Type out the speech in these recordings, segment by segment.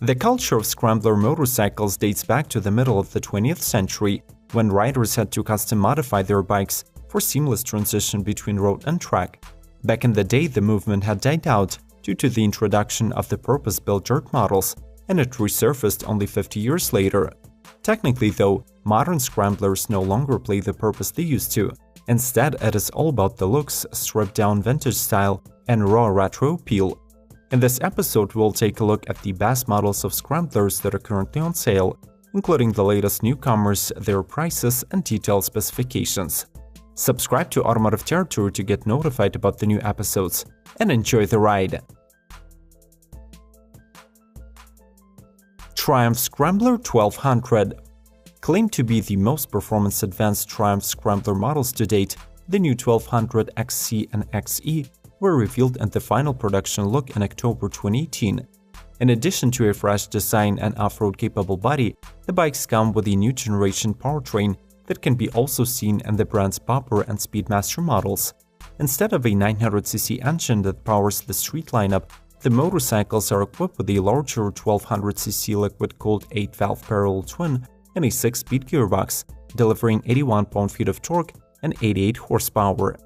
The culture of scrambler motorcycles dates back to the middle of the 20th century, when riders had to custom modify their bikes for seamless transition between road and track. Back in the day, the movement had died out due to the introduction of the purpose-built dirt models, and it resurfaced only 50 years later. Technically though, modern scramblers no longer play the purpose they used to. Instead, it is all about the looks, stripped-down vintage style, and raw retro appeal. In this episode, we'll take a look at the best models of scramblers that are currently on sale, including the latest newcomers, their prices, and detailed specifications. Subscribe to Automotive Territory to get notified about the new episodes, and enjoy the ride! Triumph Scrambler 1200. Claimed to be the most performance-advanced Triumph Scrambler models to date, the new 1200 XC and XE were revealed in the final production look in October 2018. In addition to a fresh design and off-road capable body, the bikes come with a new generation powertrain that can be also seen in the brand's Bopper and Speedmaster models. Instead of a 900cc engine that powers the street lineup, the motorcycles are equipped with a larger 1200cc liquid-cooled 8-valve parallel twin and a 6-speed gearbox, delivering 81 pound-feet of torque and 88 horsepower.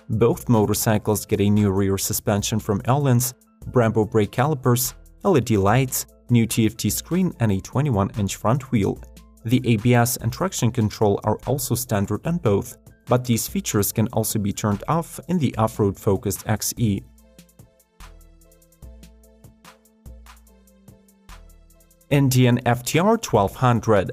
Both motorcycles get a new rear suspension from Öhlins, Brembo brake calipers, LED lights, new TFT screen, and a 21-inch front wheel. The ABS and traction control are also standard on both, but these features can also be turned off in the off-road focused XE. Indian FTR 1200.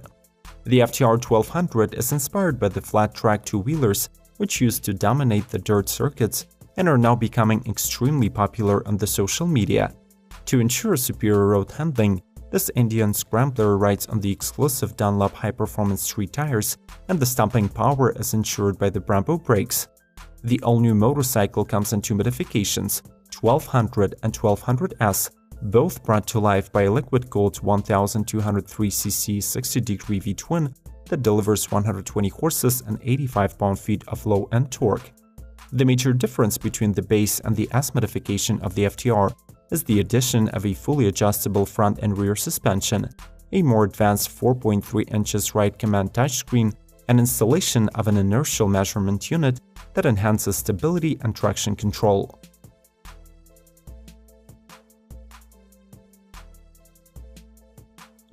The FTR 1200 is inspired by the flat-track two-wheelers which used to dominate the dirt circuits and are now becoming extremely popular on the social media. To ensure superior road handling, this Indian scrambler rides on the exclusive Dunlop high-performance street tires, and the stopping power is ensured by the Brembo brakes. The all-new motorcycle comes in two modifications, 1200 and 1200S, both brought to life by a liquid-cooled 1203cc 60-degree V-twin that delivers 120 horses and 85 pound-feet of low-end torque. The major difference between the base and the S modification of the FTR is the addition of a fully adjustable front and rear suspension, a more advanced 4.3 inches ride command touchscreen, and installation of an inertial measurement unit that enhances stability and traction control.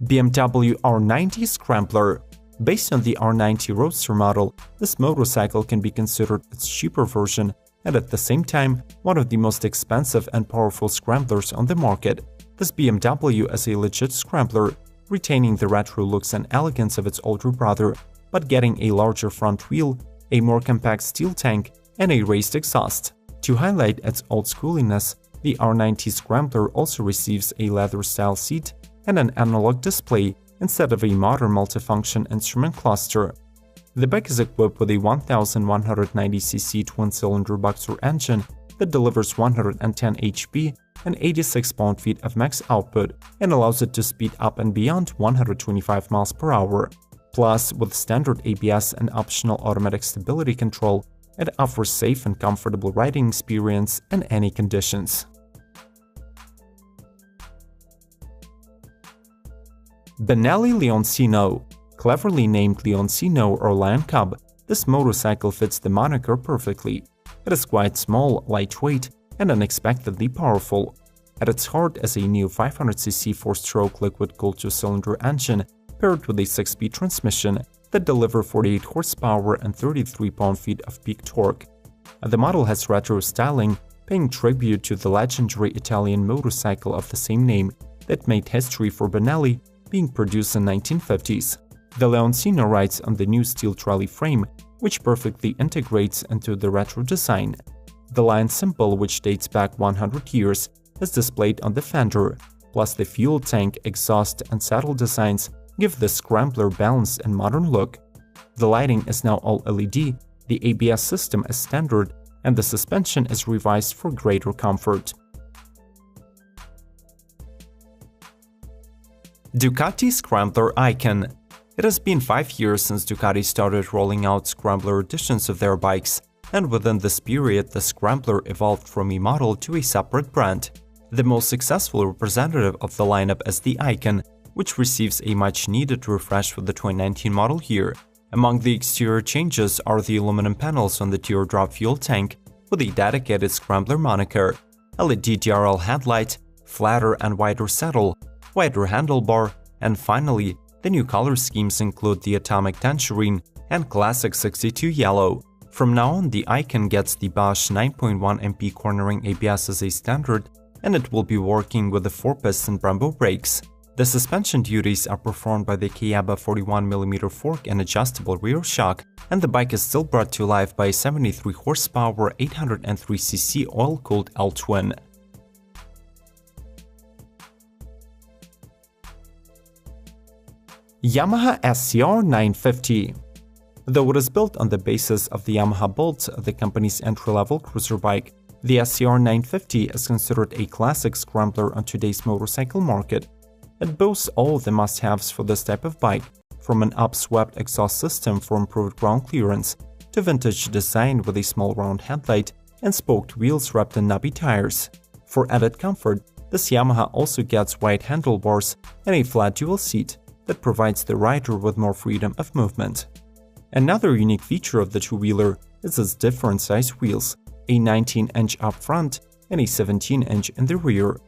BMW R90 Scrambler. Based on the R90 Roadster model, this motorcycle can be considered its cheaper version and at the same time one of the most expensive and powerful scramblers on the market. This BMW is a legit scrambler, retaining the retro looks and elegance of its older brother, but getting a larger front wheel, a more compact steel tank, and a raised exhaust. To highlight its old-schooliness, the R90 Scrambler also receives a leather-style seat and an analog display instead of a modern multifunction instrument cluster. The bike is equipped with a 1190cc twin-cylinder boxer engine that delivers 110 HP and 86 pound-feet of max output and allows it to speed up and beyond 125 miles per hour. Plus, with standard ABS and optional automatic stability control, it offers safe and comfortable riding experience in any conditions. Benelli Leoncino. Cleverly named Leoncino or Lion Cub, this motorcycle fits the moniker perfectly. It is quite small, lightweight, and unexpectedly powerful. At its heart is a new 500cc 4-stroke liquid-cooled 2-cylinder engine paired with a 6-speed transmission that delivers 48 horsepower and 33 pound-feet of peak torque. The model has retro styling, paying tribute to the legendary Italian motorcycle of the same name that made history for Benelli, being produced in 1950s. The Leoncino rides on the new steel trolley frame, which perfectly integrates into the retro design. The lion symbol, which dates back 100 years, is displayed on the fender, plus the fuel tank, exhaust, and saddle designs give the Scrambler balanced and modern look. The lighting is now all LED, the ABS system is standard, and the suspension is revised for greater comfort. Ducati Scrambler Icon. It has been 5 years since Ducati started rolling out Scrambler editions of their bikes, and within this period the Scrambler evolved from a model to a separate brand. The most successful representative of the lineup is the Icon, which receives a much-needed refresh for the 2019 model year. Among the exterior changes are the aluminum panels on the teardrop fuel tank with a dedicated Scrambler moniker, LED DRL headlight, flatter and wider saddle, wider handlebar, and finally, the new color schemes include the Atomic Tangerine and Classic 62 Yellow. From now on, the Icon gets the Bosch 9.1 MP cornering ABS as a standard, and it will be working with the 4-piston Brembo brakes. The suspension duties are performed by the Kayaba 41mm fork and adjustable rear shock, and the bike is still brought to life by a 73 horsepower 803cc oil-cooled L-twin. Yamaha SCR 950. Though it is built on the basis of the Yamaha Bolt, the company's entry-level cruiser bike, the SCR 950 is considered a classic scrambler on today's motorcycle market. It boasts all of the must-haves for this type of bike, from an upswept exhaust system for improved ground clearance, to vintage design with a small round headlight and spoked wheels wrapped in knobby tires. For added comfort, this Yamaha also gets wide handlebars and a flat dual seat that provides the rider with more freedom of movement. Another unique feature of the two-wheeler is its different size wheels, a 19-inch up front and a 17-inch in the rear.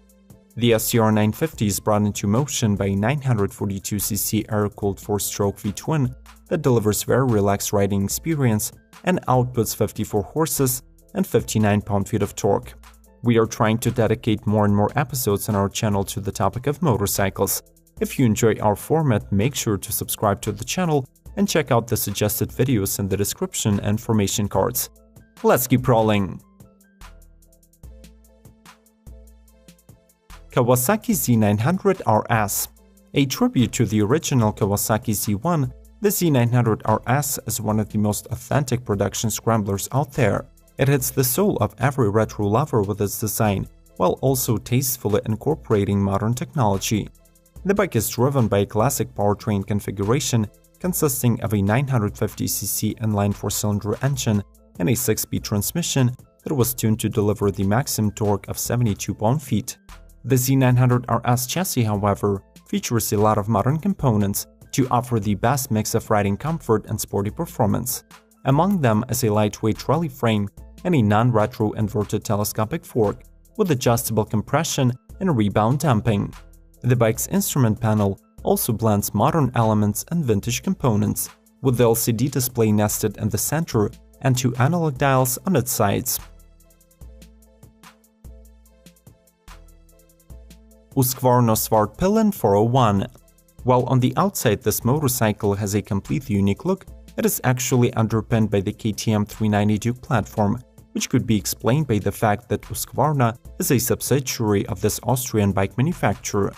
The SCR 950 is brought into motion by a 942cc air-cooled 4-stroke V-twin that delivers very relaxed riding experience and outputs 54 horses and 59 pound-feet of torque. We are trying to dedicate more and more episodes on our channel to the topic of motorcycles. If you enjoy our format, make sure to subscribe to the channel and check out the suggested videos in the description and information cards. Let's keep rolling! Kawasaki Z900 RS. A tribute to the original Kawasaki Z1, the Z900 RS is one of the most authentic production scramblers out there. It hits the soul of every retro lover with its design, while also tastefully incorporating modern technology. The bike is driven by a classic powertrain configuration consisting of a 950cc inline 4-cylinder engine and a 6-speed transmission that was tuned to deliver the maximum torque of 72 pound-feet. The Z900 RS chassis, however, features a lot of modern components to offer the best mix of riding comfort and sporty performance. Among them is a lightweight trolley frame and a non-retro inverted telescopic fork with adjustable compression and rebound damping. The bike's instrument panel also blends modern elements and vintage components, with the LCD display nested in the center and 2 analog dials on its sides. Husqvarna Svartpillen 401. While on the outside this motorcycle has a completely unique look, it is actually underpinned by the KTM 390 Duke platform, which could be explained by the fact that Husqvarna is a subsidiary of this Austrian bike manufacturer.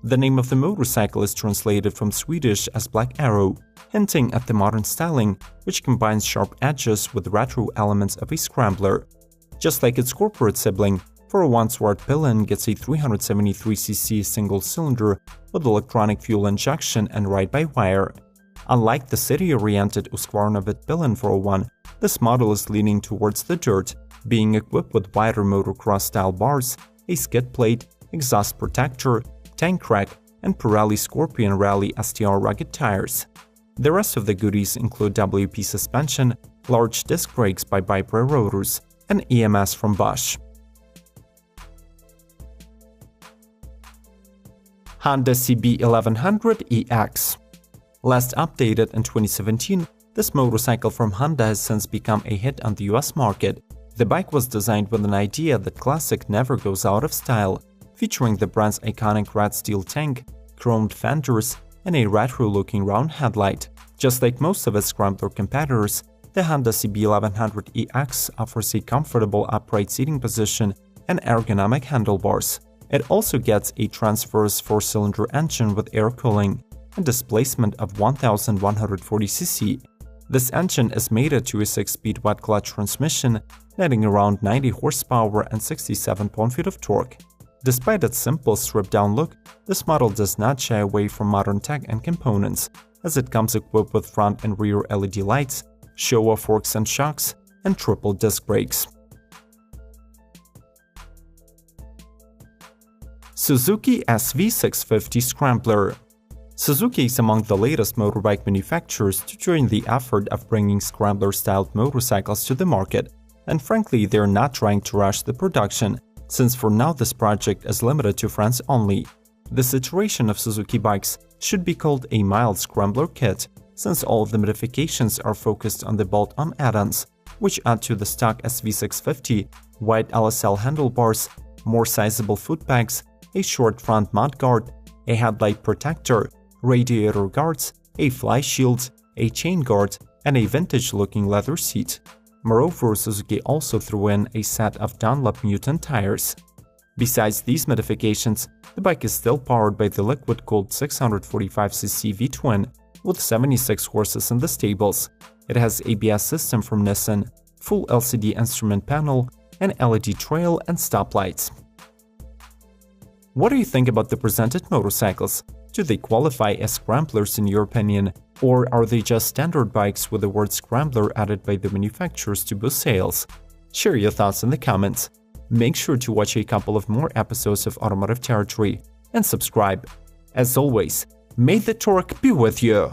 The name of the motorcycle is translated from Swedish as Black Arrow, hinting at the modern styling, which combines sharp edges with retro elements of a scrambler. Just like its corporate sibling, 401 Svartpillen gets a 373cc single-cylinder with electronic fuel injection and ride-by-wire. Unlike the city-oriented Husqvarna Vitpillen 401, this model is leaning towards the dirt, being equipped with wider motocross-style bars, a skid plate, exhaust protector, tank rack, and Pirelli Scorpion Rally STR rugged tires. The rest of the goodies include WP suspension, large disc brakes by Vibra rotors, and EMS from Bosch. Honda CB1100EX. Last updated in 2017, this motorcycle from Honda has since become a hit on the US market. The bike was designed with an idea that classic never goes out of style, featuring the brand's iconic red steel tank, chromed fenders, and a retro-looking round headlight. Just like most of its scrambler competitors, the Honda CB1100EX offers a comfortable upright seating position and ergonomic handlebars. It also gets a transverse 4-cylinder engine with air cooling and displacement of 1140cc. This engine is mated to a 6-speed wet clutch transmission, netting around 90 horsepower and 67 pound-feet of torque. Despite its simple stripped-down look, this model does not shy away from modern tech and components, as it comes equipped with front and rear LED lights, Showa forks and shocks, and triple disc brakes. Suzuki SV650 Scrambler. Suzuki is among the latest motorbike manufacturers to join the effort of bringing Scrambler-styled motorcycles to the market, and frankly, they're not trying to rush the production, since for now this project is limited to France only. This iteration of Suzuki bikes should be called a mild Scrambler kit, since all of the modifications are focused on the bolt-on add-ons, which add to the stock SV650 wide LSL handlebars, more sizable footpegs, a short front mudguard, a headlight protector, radiator guards, a fly shield, a chain guard, and a vintage-looking leather seat. Moreover, Suzuki also threw in a set of Dunlop Mutant tires. Besides these modifications, the bike is still powered by the liquid-cooled 645cc V-twin with 76 horses in the stables. It has ABS system from Nissan, full LCD instrument panel, and LED trail and stoplights. What do you think about the presented motorcycles? Do they qualify as scramblers in your opinion, or are they just standard bikes with the word scrambler added by the manufacturers to boost sales? Share your thoughts in the comments. Make sure to watch a couple of more episodes of Automotive Territory and subscribe. As always, may the torque be with you!